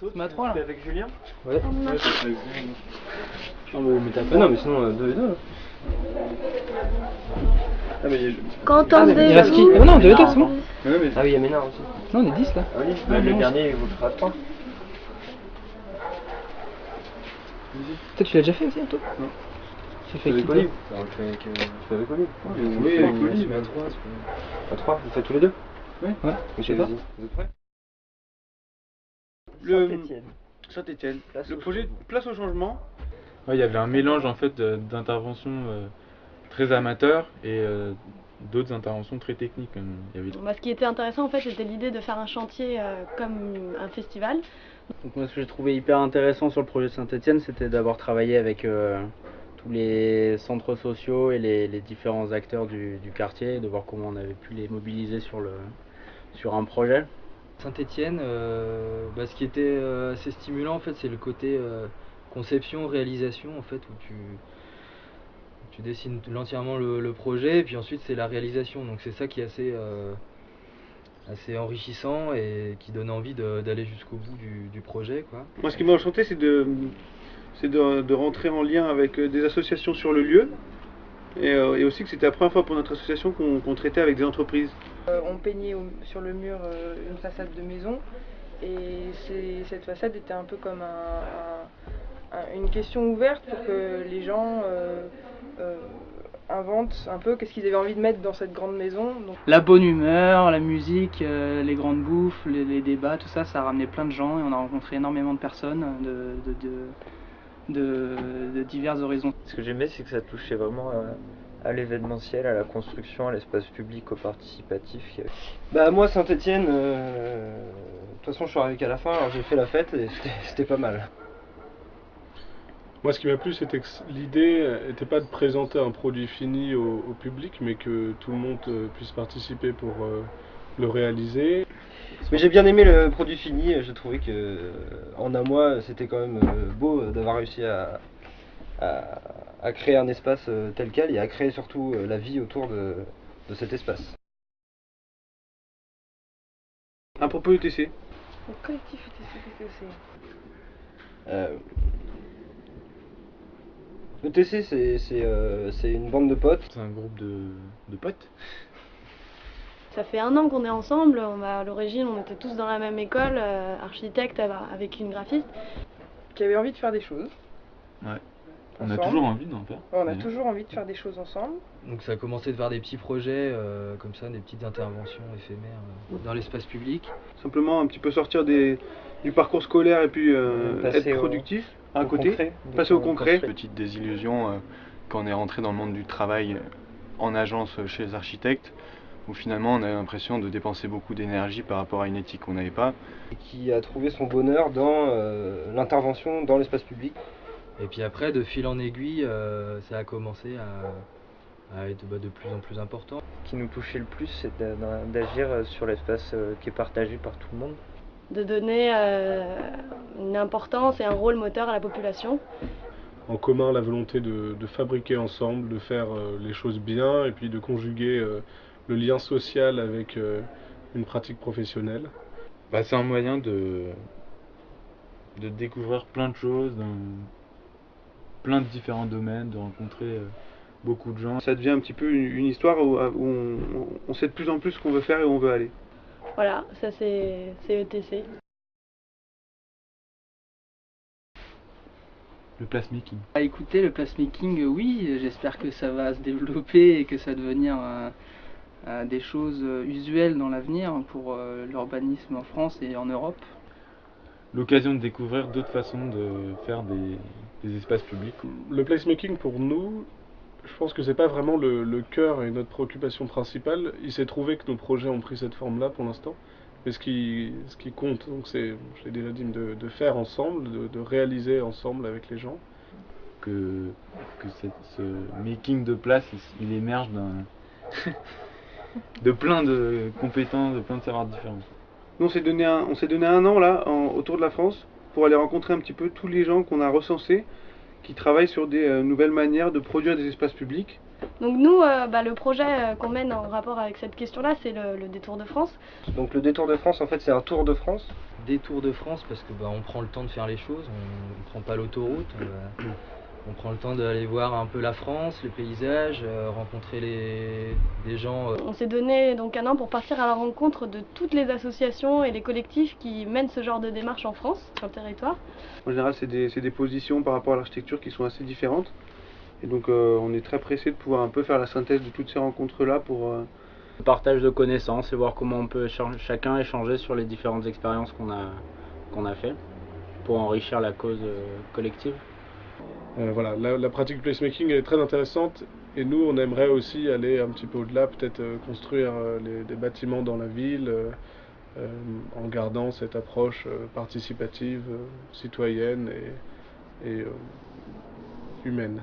On met à 3 là. Avec Julien. Ouais. Non mais t'as pas. Non mais sinon 2 et 2. Ah mais Quand on il reste qui? Ah non, 2 et 2 c'est bon. Ah oui, il y a Ménard aussi. Non, on est 10 là. Ah oui, le dernier il vous le fera 3. Toi tu l'as déjà fait aussi, toi? Non. Tu fais avec qui? Olive. On le fait avec Olive. Oui, avec Olive, mais à 3. À 3, vous faites tous les deux? Oui. Ouais. Je sais pas. Vous êtes prêts? Saint-Étienne. Le projet Place au changement. Ouais, il y avait un mélange en fait d'interventions très amateurs et d'autres interventions très techniques. Il y avait... Ce qui était intéressant en fait, c'était l'idée de faire un chantier comme un festival. Donc moi ce que j'ai trouvé hyper intéressant sur le projet de Saint-Étienne, c'était d'avoir travaillé avec tous les centres sociaux et les différents acteurs du quartier, de voir comment on avait pu les mobiliser sur un projet. Saint-Étienne, ce qui était assez stimulant en fait, c'est le côté conception, réalisation en fait, où tu dessines entièrement le projet et puis ensuite c'est la réalisation. Donc c'est ça qui est assez enrichissant et qui donne envie d'aller jusqu'au bout du projet, quoi. Moi, ce qui m'a enchanté, c'est de rentrer en lien avec des associations sur le lieu. Et aussi que c'était la première fois pour notre association qu'on traitait avec des entreprises. On peignait sur le mur une façade de maison et cette façade était un peu comme une question ouverte pour que les gens inventent un peu qu'est-ce qu'ils avaient envie de mettre dans cette grande maison. Donc... La bonne humeur, la musique, les grandes bouffes, les débats, tout ça, ça a ramené plein de gens et on a rencontré énormément de personnes de divers horizons. Ce que j'aimais, c'est que ça touchait vraiment à l'événementiel, à la construction, à l'espace public, au participatif. Bah moi Saint-Étienne, de toute façon je suis arrivé qu'à la fin, alors j'ai fait la fête et c'était pas mal. Moi ce qui m'a plu c'était que l'idée n'était pas de présenter un produit fini au public, mais que tout le monde puisse participer pour le réaliser. Mais j'ai bien aimé le produit fini, j'ai trouvé que en un mois c'était quand même beau d'avoir réussi à créer un espace tel quel et à créer surtout la vie autour de cet espace. À propos du TC. Le collectif UTC, qu'est-ce que c'est? Le TC c'est une bande de potes. C'est un groupe de potes. Ça fait 1 an qu'on est ensemble, à l'origine on était tous dans la même école, architecte avec une graphiste. Qui avait envie de faire des choses. Ouais. On a toujours envie d'en faire. On a toujours envie de faire des choses ensemble. Donc ça a commencé de faire des petits projets comme ça, des petites interventions éphémères dans l'espace public. Simplement un petit peu sortir du parcours scolaire et puis être productif à côté, passer au concret. Petite désillusion quand on est rentré dans le monde du travail en agence chez les architectes, où finalement on a l'impression de dépenser beaucoup d'énergie par rapport à une éthique qu'on n'avait pas. Et qui a trouvé son bonheur dans l'intervention dans l'espace public. Et puis après, de fil en aiguille, ça a commencé à être de plus en plus important. Ce qui nous touchait le plus, c'est d'agir sur l'espace qui est partagé par tout le monde. De donner une importance et un rôle moteur à la population. En commun la volonté de fabriquer ensemble, de faire les choses bien et puis de conjuguer le lien social avec une pratique professionnelle. C'est un moyen de découvrir plein de choses dans plein de différents domaines, de rencontrer beaucoup de gens. Ça devient un petit peu une histoire où on sait de plus en plus ce qu'on veut faire et où on veut aller. Voilà, ça c'est ETC. Le placemaking. Écoutez, le placemaking, oui, j'espère que ça va se développer et que ça va devenir des choses usuelles dans l'avenir pour l'urbanisme en France et en Europe. L'occasion de découvrir d'autres façons de faire des espaces publics. Le placemaking pour nous, je pense que c'est pas vraiment le cœur et notre préoccupation principale. Il s'est trouvé que nos projets ont pris cette forme-là pour l'instant. Mais ce qui compte, donc c'est, je l'ai déjà dit, de faire ensemble, de réaliser ensemble avec les gens. Que ce making de place, il émerge de plein de compétences, de plein de savoirs différents. Nous on s'est donné un an là, autour de la France, pour aller rencontrer un petit peu tous les gens qu'on a recensés, qui travaillent sur des nouvelles manières de produire des espaces publics. Donc nous, le projet qu'on mène en rapport avec cette question-là, c'est le Détour de France. Donc le Détour de France, en fait, c'est un tour de France. Détour de France parce que on prend le temps de faire les choses, on prend pas l'autoroute, on prend le temps d'aller voir un peu la France, les paysages, rencontrer des gens. On s'est donné donc 1 an pour partir à la rencontre de toutes les associations et les collectifs qui mènent ce genre de démarche en France, sur le territoire. En général, c'est des positions par rapport à l'architecture qui sont assez différentes. Et donc on est très pressé de pouvoir un peu faire la synthèse de toutes ces rencontres-là pour... Le partage de connaissances et voir comment on peut chacun échanger sur les différentes expériences qu'on a fait pour enrichir la cause collective. Voilà, la pratique placemaking est très intéressante et nous on aimerait aussi aller un petit peu au-delà, peut-être construire des bâtiments dans la ville en gardant cette approche participative, citoyenne et humaine.